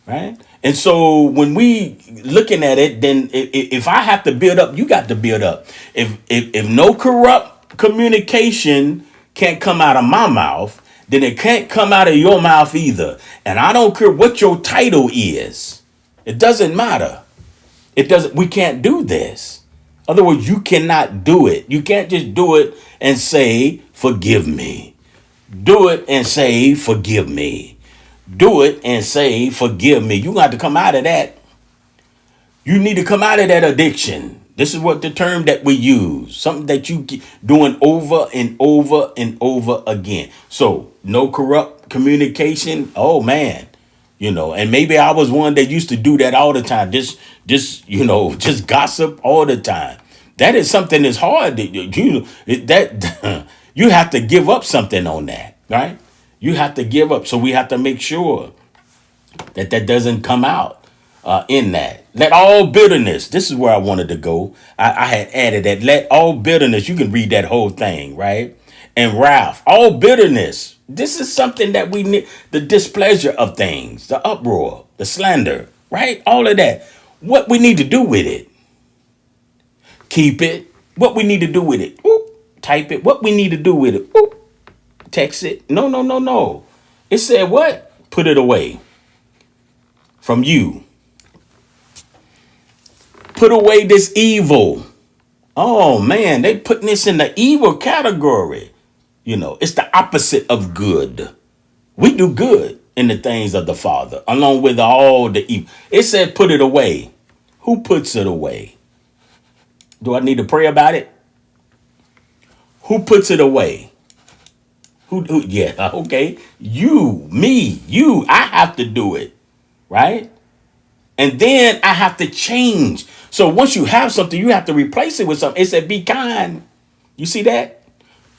right? And so when we looking at it, then if I have to build up, you got to build up. If no corrupt communication can't come out of my mouth, then it can't come out of your mouth either. And I don't care what your title is. It doesn't matter. It doesn't. We can't do this. In other words, you cannot do it. You can't just do it and say, forgive me. Do it and say, forgive me. Do it and say, forgive me. You got to come out of that. You need to come out of that addiction. This is what the term that we use. Something that you keep doing over and over and over again. So no corrupt communication. Oh man. And maybe I was one that used to do that all the time. Just gossip all the time. That is something that's hard. You have to give up something on that, right? You have to give up. So we have to make sure that doesn't come out in that. Let all bitterness. This is where I wanted to go. I had added that. Let all bitterness. You can read that whole thing, right? And wrath. All bitterness. This is something that we need. The displeasure of things. The uproar. The slander. Right? All of that. What we need to do with it. Keep it. What we need to do with it. Oop. Type it. What we need to do with it. Oop. Text it. No. It said what? Put it away from you. Put away this evil. Oh man, they putting this in the evil category. It's the opposite of good. We do good in the things of the Father, along with all the evil. It said put it away. Who puts it away? Do I need to pray about it? Who puts it away? Who? Yeah, okay. You, me, you. I have to do it, right? And then I have to change. So once you have something, you have to replace it with something. It said, be kind. You see that?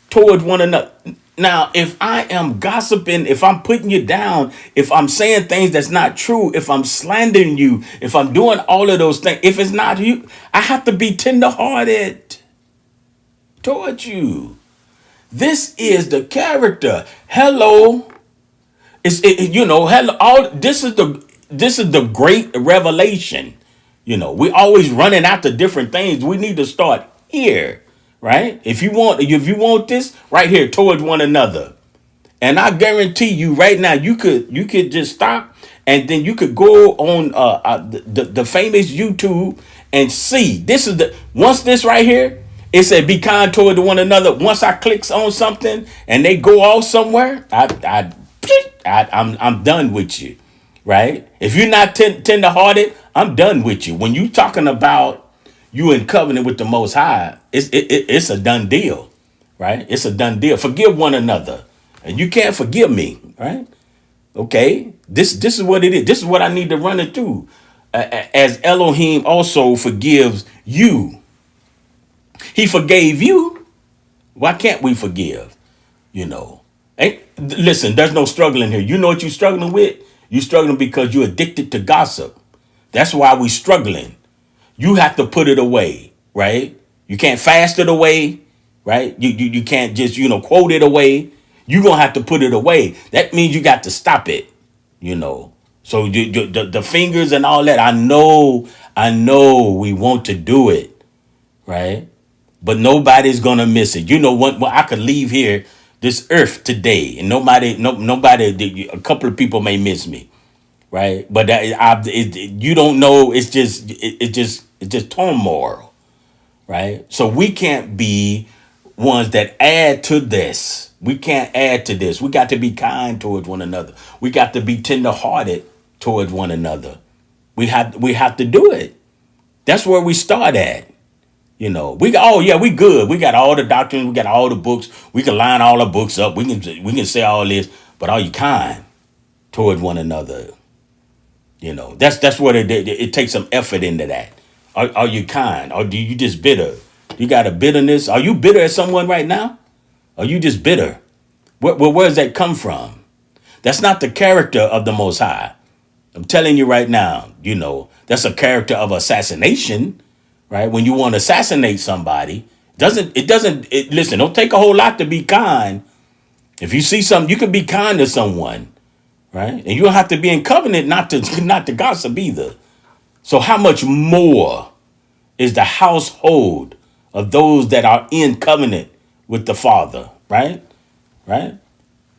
Toward one another. Now, if I am gossiping, if I'm putting you down, if I'm saying things that's not true, if I'm slandering you, if I'm doing all of those things, if it's not you, I have to be tenderhearted towards you. This is the character. Hello. Hello. This is the great revelation. We always running after different things. We need to start here, right? If you want this right here towards one another. And I guarantee you right now, you could just stop and then you could go on the famous YouTube and see. This is once this right here, it said be kind toward one another. Once I clicks on something and they go off somewhere, I'm done with you, right? If you're not tender-hearted, I'm done with you. When you talking about you in covenant with the Most High, it's a done deal, right? It's a done deal. Forgive one another, and you can't forgive me, right? Okay, this is what it is. This is what I need to run it through. As Elohim also forgives you. He forgave you. Why can't we forgive? Listen, there's no struggling here. You know what you're struggling with? You're struggling because you're addicted to gossip. That's why we're struggling. You have to put it away, right? You can't fast it away, right? You can't just, quote it away. You're going to have to put it away. That means you got to stop it, So the fingers and all that, I know we want to do it. right? But nobody's gonna miss it. You know what? Well, I could leave here, this earth today, and nobody. A couple of people may miss me, right? But you don't know. It's just turmoil, right? So we can't be ones that add to this. We can't add to this. We got to be kind towards one another. We got to be tenderhearted towards one another. We have to do it. That's where we start at. Oh yeah, we good. We got all the doctrines, we got all the books. We can line all the books up. We can say all this, but are you kind towards one another? That's what it takes some effort into that. Are you kind, or do you just bitter? You got a bitterness. Are you bitter at someone right now? Are you just bitter? Where does that come from? That's not the character of the Most High. I'm telling you right now. That's a character of assassination, right? When you want to assassinate somebody, listen, don't take a whole lot to be kind. If you see something, you can be kind to someone, right? And you don't have to be in covenant not to not to gossip either. So how much more is the household of those that are in covenant with the Father, right? Right?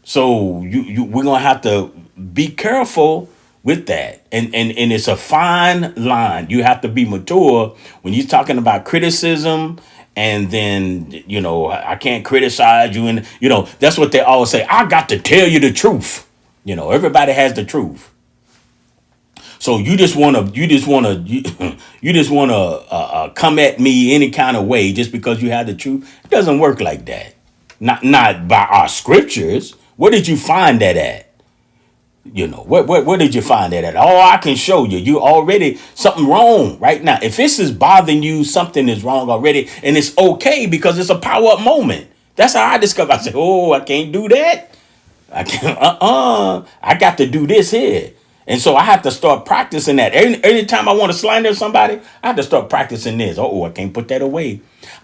So we're gonna have to be careful with that, and it's a fine line. You have to be mature when you're talking about criticism, and then I can't criticize you, and that's what they always say. I got to tell you the truth. Everybody has the truth. So you just wanna come at me any kind of way just because you have the truth. It doesn't work like that. Not by our scriptures. Where did you find that at? Where did you find that at? Oh, I can show you. You already something wrong right now. If this is bothering you, something is wrong already, and it's okay because it's a power up moment. That's how I discovered. I said, "Oh, I can't do that. I can't. I got to do this here." And so I have to start practicing that. Every time I want to slander somebody, I have to start practicing this. Oh, I can't put that away.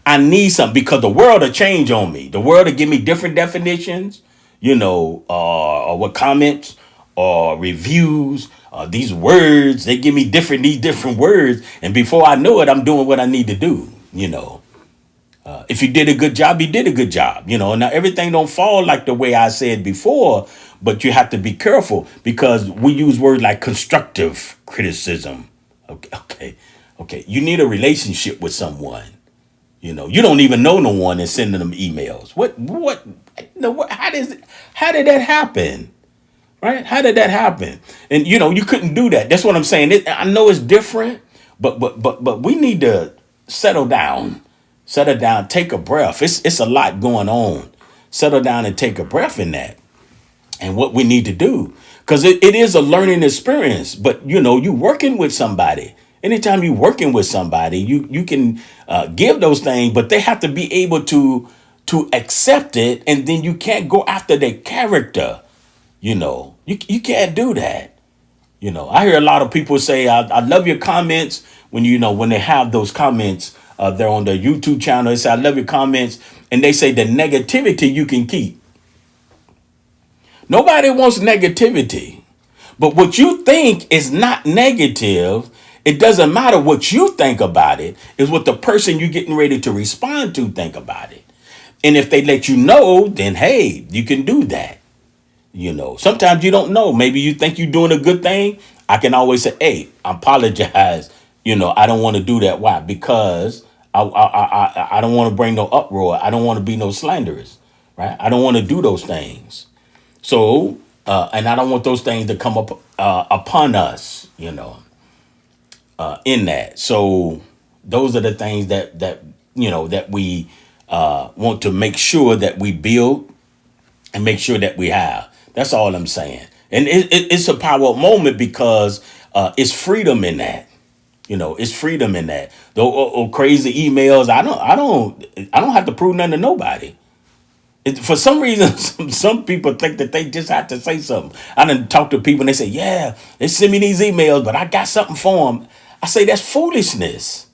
I need something because the world will change on me. The world will give me different definitions, or what comments or reviews. These words, they give me these different words. And before I know it, I'm doing what I need to do. If you did a good job, you did a good job. Now everything don't fall like the way I said before, but you have to be careful because we use words like constructive criticism. Okay. You need a relationship with someone. You don't even know no one and sending them emails. What? No. How did that happen? Right? How did that happen? And you couldn't do that. That's what I'm saying. I know it's different, but we need to settle down. Settle down. Take a breath. It's a lot going on. Settle down and take a breath in that. And what we need to do, because it is a learning experience. But you working with somebody. Anytime you working with somebody, you can give those things, but they have to be able to accept it, and then you can't go after their character. You can't do that. I hear a lot of people say, I love your comments when they have those comments, they're on their YouTube channel. They say, I love your comments. And they say the negativity you can keep. Nobody wants negativity. But what you think is not negative, it doesn't matter what you think about it, is what the person you're getting ready to respond to think about it. And if they let you know, then hey, you can do that. Sometimes you don't know. Maybe you think you're doing a good thing. I can always say, hey, I apologize. I don't want to do that. Why? Because I don't want to bring no uproar. I don't want to be no slanderous, right? I don't want to do those things. So, and I don't want those things to come up upon us, in that. So those are the things that we want to make sure that we build and make sure that we have. That's all I'm saying. And it's a power moment because it's freedom in that. It's freedom in that. Those crazy emails. I don't have to prove nothing to nobody. For some reason, some people think that they just have to say something. I done talk to people and they say, yeah, they send me these emails, but I got something for them. I say, that's foolishness.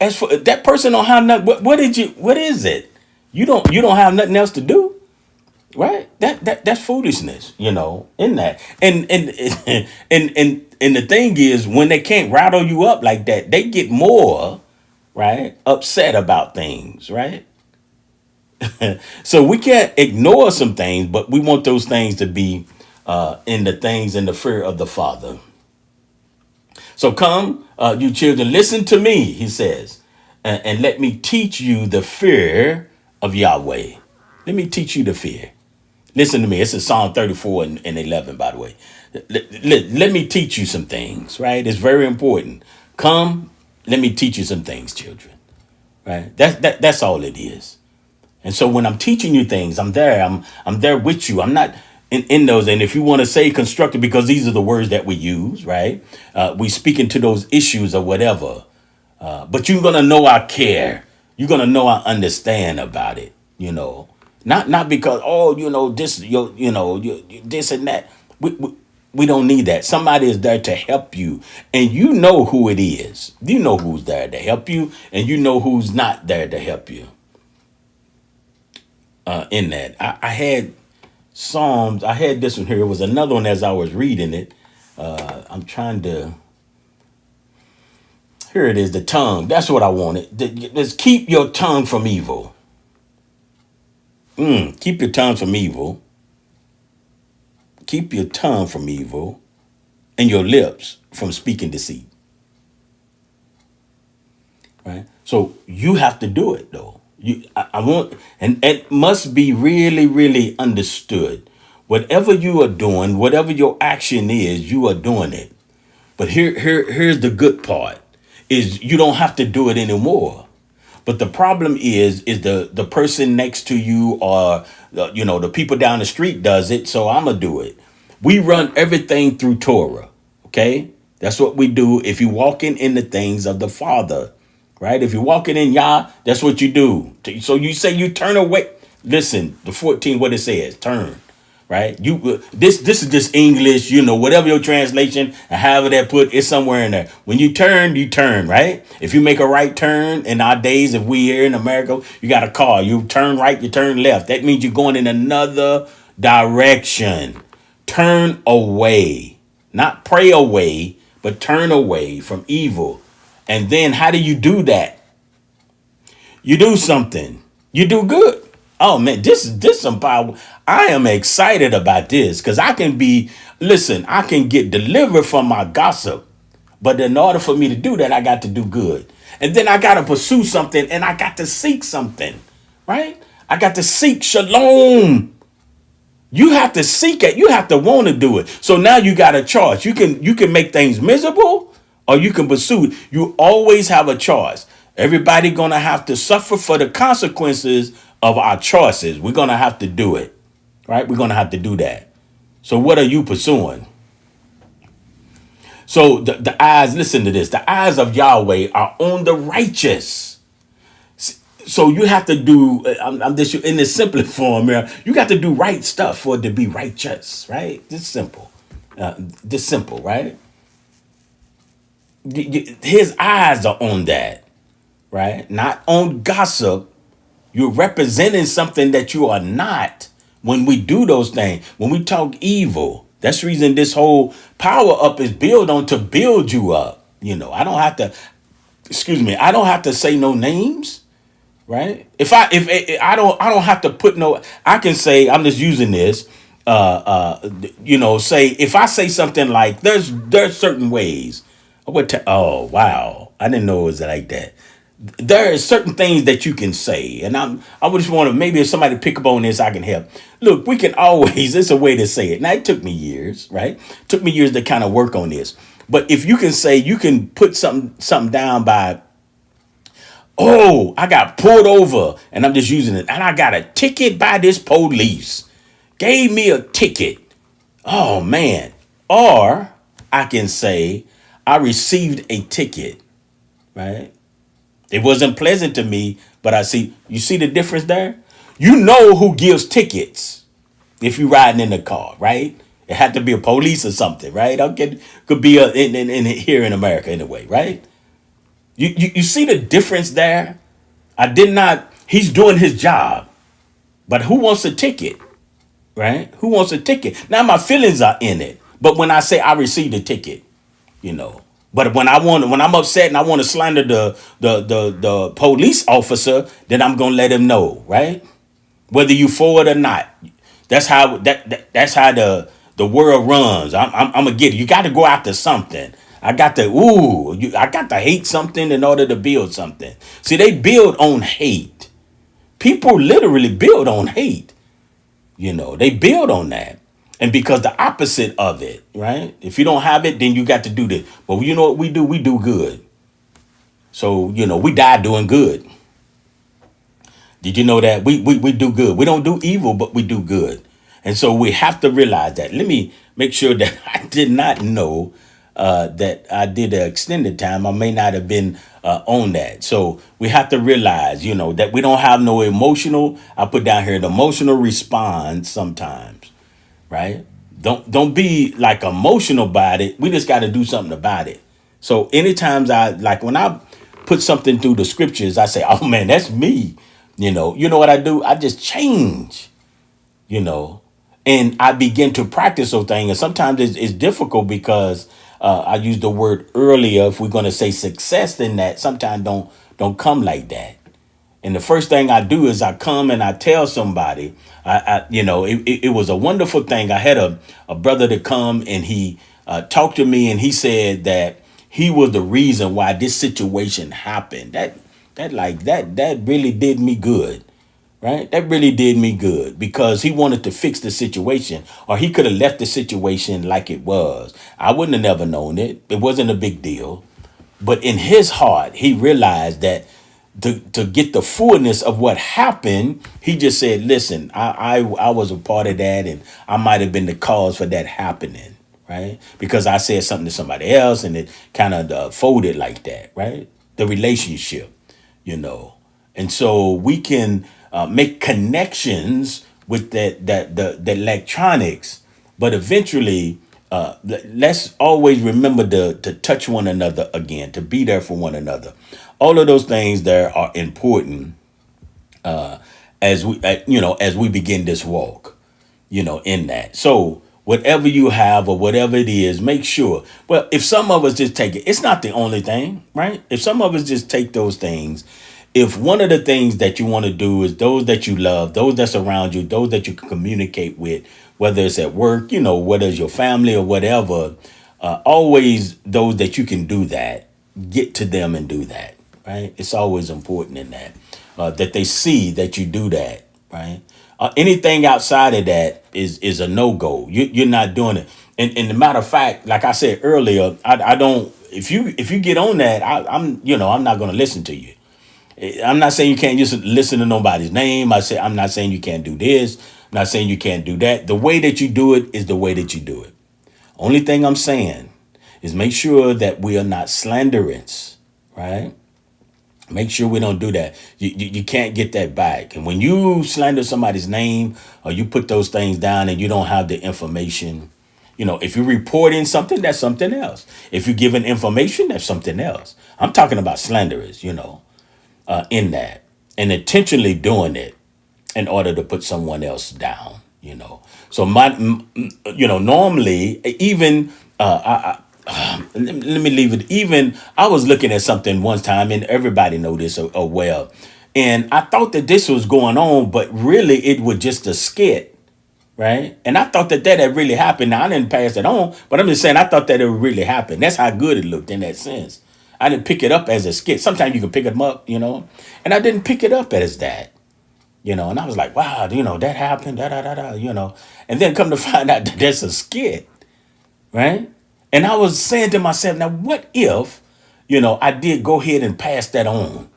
As for that person don't have nothing. What is it? You don't have nothing else to do. Right? That's foolishness, in that. And and the thing is, when they can't rattle you up like that, they get more right? Upset about things, right? So we can't ignore some things, but we want those things to be in the things in the fear of the Father. So come, you children, listen to me, he says, and let me teach you the fear of Yahweh. Let me teach you the fear. Listen to me. It's in Psalm 34 and 11, by the way. Let me teach you some things, right? It's very important. Come, let me teach you some things, children, right? That's all it is. And so when I'm teaching you things, I'm there. I'm there with you. I'm not in those. And if you want to say constructive, because these are the words that we use, right? We speak into those issues or whatever. But you're gonna know I care. You're gonna know I understand about it. Not because this this and that. We don't need that. Somebody is there to help you, and you know who it is. You know who's there to help you, and you know who's not there to help you. In that, I had Psalms. I had this one here. It was another one as I was reading it. I'm trying to. Here it is, the tongue. That's what I wanted. Let's keep your tongue from evil. Keep your tongue from evil. Keep your tongue from evil and your lips from speaking deceit. Right? So you have to do it though. I want, and it must be really, really understood. Whatever you are doing, whatever your action is, you are doing it. But here's the good part is you don't have to do it anymore. But the problem is the person next to you or the people down the street does it, so I'm gonna do it. We run everything through Torah, okay? That's what we do. If you're walking in the things of the Father, right? If you're walking in Yah, that's what you do. So you say you turn away. Listen, the 14, what it says, turn. Right, this is just English, whatever your translation, and however that put, it's somewhere in there. When you turn, right? If you make a right turn in our days, if we here in America, you got a car, you turn right, you turn left. That means you're going in another direction. Turn away, not pray away, but turn away from evil. And then how do you do that? You do something. You do good. Oh man, this some power. I am excited about this because I can get delivered from my gossip. But in order for me to do that, I got to do good. And then I got to pursue something and I got to seek something, right? I got to seek shalom. You have to seek it. You have to want to do it. So now you got a choice. You can make things miserable or you can pursue it. You always have a choice. Everybody gonna have to suffer for the consequences of our choices. We're gonna have to do it, right? We're gonna have to do that. So what are you pursuing? So the eyes, listen to this. The eyes of Yahweh are on the righteous. So you have to do. I'm this in the simplest form here. You got to do right stuff for it to be righteous, right? This simple. This simple, right? His eyes are on that, right? Not on gossip. You're representing something that you are not when we do those things. When we talk evil, that's the reason this whole power up is built on to build you up. I don't have to, I don't have to say no names, right? If I don't have to put no, I can say, I'm just using this, say, if I say something like, there's certain ways. Oh, wow. I didn't know it was like that. There are certain things that you can say, and I would just want to, maybe if somebody pick up on this, I can help. Look, we can always, it's a way to say it. Now it took me years, right? It took me years to kind of work on this. But if you can say, you can put something down by, oh, I got pulled over and I'm just using it, and I got a ticket by this police. Gave me a ticket. Oh man. Or I can say I received a ticket, right? It wasn't pleasant to me, but you see the difference there? You know who gives tickets if you're riding in the car, right? It had to be a police or something, right? Okay, could be in here in America anyway, right? You see the difference there? He's doing his job, but who wants a ticket, right? Who wants a ticket? Now my feelings are in it, but when I say I received a ticket, you know, But when I'm upset and I want to slander the police officer, then I'm gonna let him know, right? Whether you for it or not. That's how the world runs. I'm gonna get it. You got to go after something. I got to hate something in order to build something. See, they build on hate. People literally build on hate. They build on that. And because the opposite of it, right? If you don't have it, then you got to do this. But you know what we do? We do good. So, we die doing good. Did you know that? We do good. We don't do evil, but we do good. And so we have to realize that. Let me make sure that I did not know that I did an extended time. I may not have been on that. So we have to realize, that we don't have no emotional, I put down here, the emotional response sometimes, right? Don't be like emotional about it. We just got to do something about it. So anytime when I put something through the scriptures, I say, oh man, that's me. You know what I do? I just change, you know, and I begin to practice those things. And sometimes it's difficult because I used the word earlier. If we're going to say success, then that sometimes don't come like that. And the first thing I do is I come and I tell somebody, it was a wonderful thing. I had a brother to come and he talked to me and he said that he was the reason why this situation happened. That really did me good, right? That really did me good because he wanted to fix the situation, or he could have left the situation like it was. I wouldn't have never known it. It wasn't a big deal. But in his heart, he realized that to get the fullness of what happened, he just said, listen, I was a part of that and I might have been the cause for that happening, right? Because I said something to somebody else and it kind of folded like that, right? The relationship, you know. And so we can make connections with the electronics, but eventually let's always remember to touch one another again, to be there for one another. All of those things there are important as we begin this walk, in that. So whatever you have or whatever it is, make sure. Well, if some of us just take it, it's not the only thing, right? If some of us just take those things, if one of the things that you want to do is those that you love, those that's around you, those that you can communicate with, whether it's at work, whether it's your family or whatever, always those that you can do that, get to them and do that, right? It's always important in that they see that you do that, right? Anything outside of that is a no-go. You're not doing it. And the matter of fact, like I said earlier, I don't, if you get on that, I'm not going to listen to you. I'm not saying you can't just listen to nobody's name. I'm not saying you can't do this. I'm not saying you can't do that. The way that you do it is the way that you do it. Only thing I'm saying is make sure that we are not slanderers, right? Make sure we don't do that. You can't get that back. And when you slander somebody's name or you put those things down and you don't have the information, if you're reporting something, that's something else. If you're giving information, that's something else. I'm talking about slanderers, in that, and intentionally doing it in order to put someone else down, So normally, even let me leave it. Even I was looking at something one time, and everybody know this well, and I thought that this was going on, but really it was just a skit, right? And I thought that had really happened. Now I didn't pass it on, but I'm just saying I thought that it would really happen. That's how good it looked in that sense. I didn't pick it up as a skit. Sometimes you can pick them up, and I didn't pick it up as that, and I was like, wow, that happened, and then come to find out that that's a skit, right? And I was saying to myself, now what if, I did go ahead and pass that on?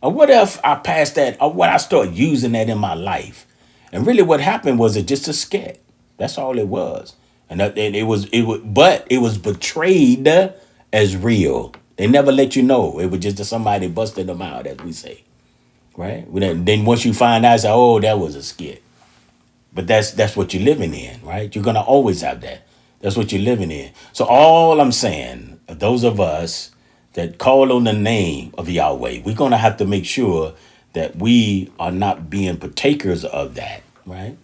Or what if I passed that, or what I start using that in my life? And really what happened was it just a skit. That's all it was. And but it was portrayed as real. They never let you know. It was just that somebody busted them out, as we say. Right? Then once you find out, say, oh, that was a skit. But that's what you're living in, right? You're going to always have that. That's what you're living in. So all I'm saying, those of us that call on the name of Yahweh, we're going to have to make sure that we are not being partakers of that, right?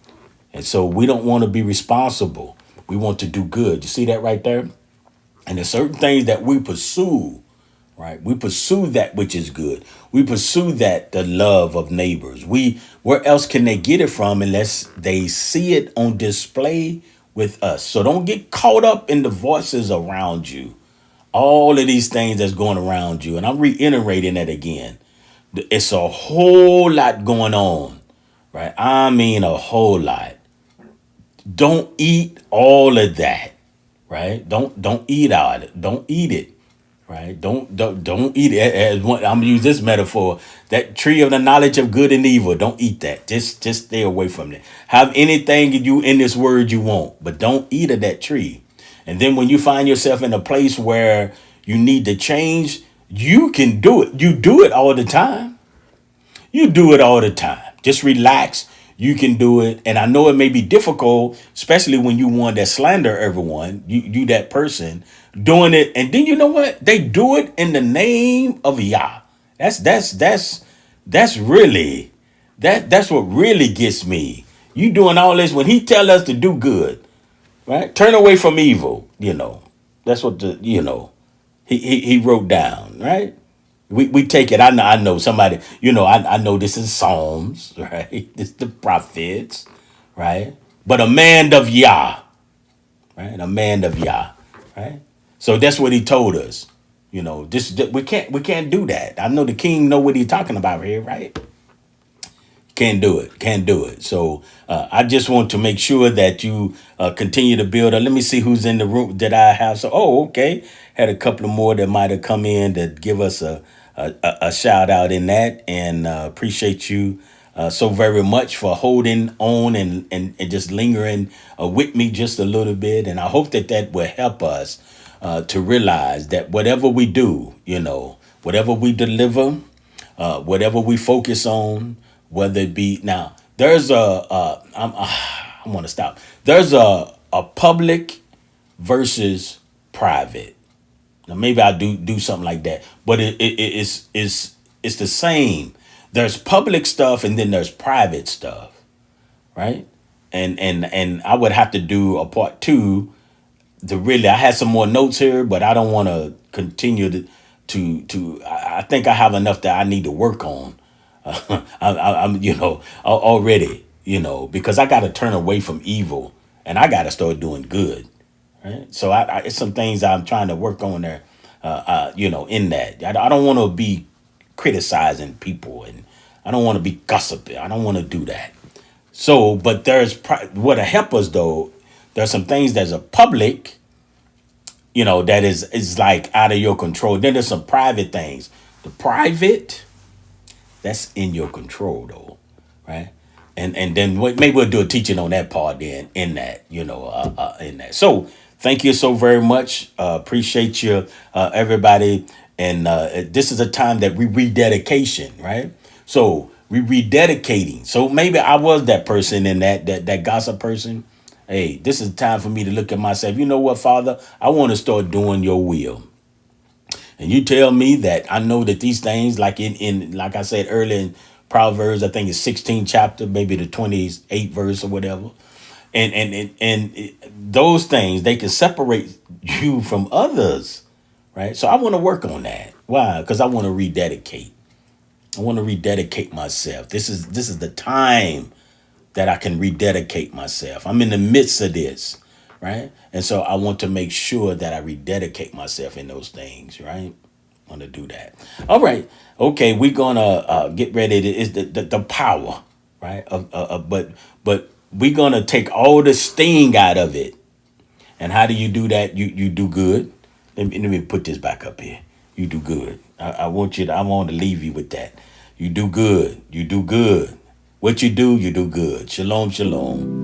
And so we don't want to be responsible. We want to do good. You see that right there? And there's certain things that we pursue, right? We pursue that which is good. We pursue that the love of neighbors. Where else can they get it from unless they see it on display with us? So don't get caught up in the voices around you. All of these things that's going around you. And I'm reiterating that again. It's a whole lot going on, right? I mean, a whole lot. Don't eat all of that, right? Don't eat all of it. Don't eat it, right? Don't eat it. I'm gonna use this metaphor. That tree of the knowledge of good and evil. Don't eat that. Just stay away from it. Have anything you in this word you want, but don't eat of that tree. And then when you find yourself in a place where you need to change, you can do it. You do it all the time. You do it all the time. Just relax. You can do it. And I know it may be difficult, especially when you want that slander everyone. You that person doing it. And then you know what? They do it in the name of Yah. That's really that's what really gets me. You doing all this when he tell us to do good, right? Turn away from evil. That's what he wrote down, right? We take it. I know somebody, I know this is Psalms, right? This is the prophets, right? But a man of Yah, right? A man of Yah, right? So that's what he told us. We can't do that. I know the king know what he's talking about here, right? Can't do it. Can't do it. So I just want to make sure that you continue to build. Let me see who's in the room that I have. So, okay. Had a couple of more that might have come in to give us a shout out in that. And appreciate you so very much for holding on and just lingering with me just a little bit. And I hope that will help us to realize that whatever we do, whatever we deliver, whatever we focus on, whether it be now, there's I want to stop. There's a public versus private. Now maybe I'll do something like that, but it's the same. There's public stuff and then there's private stuff, right? And I would have to do a part two to really. I had some more notes here, but I don't want to continue to. I think I have enough that I need to work on. I'm already, because I got to turn away from evil and I got to start doing good, right? So it's some things I'm trying to work on there, in that. I don't want to be criticizing people and I don't want to be gossiping. I don't want to do that. So, but what'll help us though. There's some things that's a public, that is like out of your control. Then there's some private things. The private, that's in your control though, right? And then maybe we'll do a teaching on that part then in that, in that. So thank you so very much. Appreciate you, everybody. And this is a time that we rededication, right? So we rededicating. So maybe I was that person in that gossip person. Hey, this is time for me to look at myself. You know what, Father? I want to start doing your will. And you tell me that I know that these things, like like I said earlier in Proverbs, I think it's 16th chapter, maybe the 28th verse or whatever. And those things, they can separate you from others, right? So I want to work on that. Why? Because I want to rededicate. I want to rededicate myself. This is the time that I can rededicate myself. I'm in the midst of this, right? And so I want to make sure that I rededicate myself in those things, right? I want to do that. All right. Okay, we're gonna get ready to is the power, right? But we're gonna take all the sting out of it. And how do you do that? You do good. Let me put this back up here. You do good. I want to leave you with that. You do good. You do good. What you do good. Shalom, shalom.